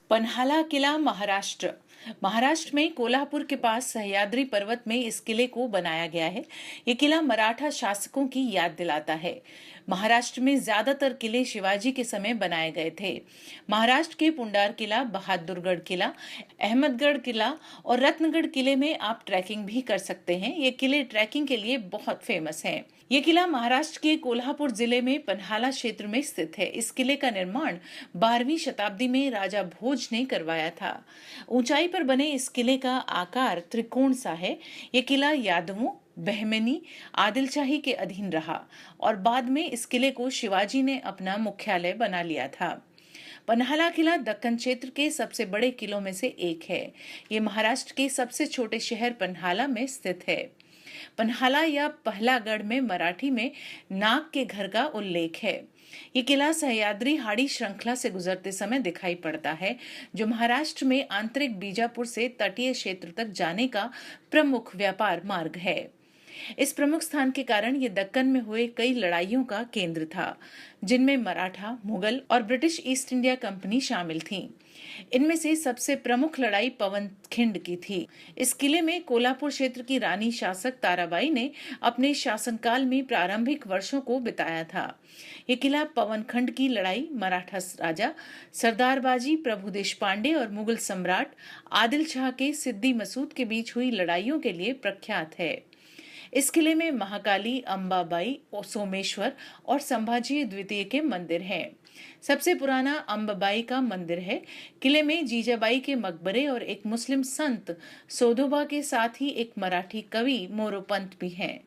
पन्हाला किला महाराष्ट्र में कोल्हापुर के पास सह्याद्री पर्वत में इस किले को बनाया गया है। ये किला मराठा शासकों की याद दिलाता है। महाराष्ट्र में ज्यादातर किले शिवाजी के समय बनाए गए थे। महाराष्ट्र के पुंडार किला, बहादुरगढ़ किला, अहमदगढ़ किला और रत्नगढ़ किले में आप ट्रैकिंग भी कर सकते हैं। ये किले ट्रैकिंग के लिए बहुत फेमस हैं। ये किला महाराष्ट्र के कोल्हापुर जिले में पन्हाला क्षेत्र में स्थित है। इस किले का निर्माण 12वीं शताब्दी में राजा भोज ने करवाया था। ऊंचाई पर बने इस किले का आकार त्रिकोण सा है। ये किला यादवों, बहमनी, आदिलशाही के अधीन रहा और बाद में इस किले को शिवाजी ने अपना मुख्यालय बना लिया था। पन्हाला किला दक्कन क्षेत्र के सबसे बड़े किलों में से एक है। ये महाराष्ट्र के सबसे छोटे शहर पन्हाला में स्थित है। पन्हाला या पहलागढ़ में मराठी में नाग के घर का उल्लेख है। ये किला सह्याद्री हाड़ी श्रृंखला से गुजरते समय दिखाई पड़ता है, जो महाराष्ट्र में आंतरिक बीजापुर से तटीय क्षेत्र तक जाने का प्रमुख व्यापार मार्ग है। इस प्रमुख स्थान के कारण ये दक्कन में हुए कई लड़ाइयों का केंद्र था, जिनमें मराठा, मुगल और ब्रिटिश ईस्ट इंडिया कंपनी शामिल थी। इनमें से सबसे प्रमुख लड़ाई पवनखिंड की थी। इस किले में कोल्हापुर क्षेत्र की रानी शासक ताराबाई ने अपने शासनकाल में प्रारंभिक वर्षों को बिताया था। ये किला पवनखंड की लड़ाई, मराठा राजा सरदारबाजी, प्रभु देशपांडे और मुगल सम्राट आदिल शाह के सिद्दी मसूद के बीच हुई लड़ाइयों के लिए प्रख्यात है। इस किले में महाकाली, अंबाबाई, सोमेश्वर और संभाजी द्वितीय के मंदिर हैं। सबसे पुराना अंबाबाई का मंदिर है। किले में जीजाबाई के मकबरे और एक मुस्लिम संत सोधोबा के साथ ही एक मराठी कवि मोरोपंत भी हैं।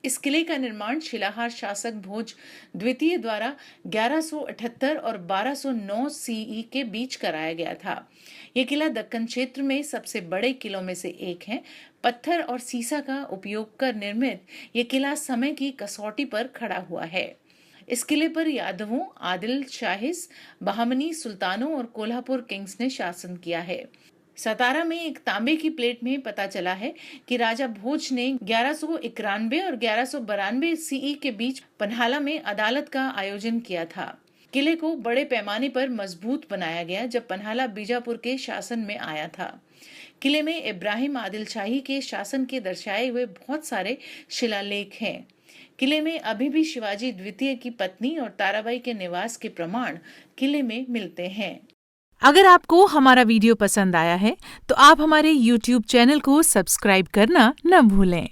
इस किले का निर्माण शिलाहार शासक भोज द्वितीय द्वारा 1178 और 1209 सीई के बीच कराया गया था। यह किला दक्कन क्षेत्र में सबसे बड़े किलों में से एक है। पत्थर और सीसा का उपयोग कर निर्मित यह किला समय की कसौटी पर खड़ा हुआ है। इस किले पर यादवों, आदिल शाहिस, बहामनी सुल्तानों और कोल्हापुर किंग्स ने शासन किया है। सतारा में एक तांबे की प्लेट में पता चला है कि राजा भोज ने 1191 और 1192 सीई के बीच पन्हाला में अदालत का आयोजन किया था। किले को बड़े पैमाने पर मजबूत बनाया गया जब पन्हाला बीजापुर के शासन में आया था। किले में इब्राहिम आदिल शाही के शासन के दर्शाए हुए बहुत सारे शिलालेख हैं। किले में अभी भी शिवाजी द्वितीय की पत्नी और ताराबाई के निवास के प्रमाण किले में मिलते हैं। अगर आपको हमारा वीडियो पसंद आया है तो आप हमारे YouTube चैनल को सब्सक्राइब करना न भूलें।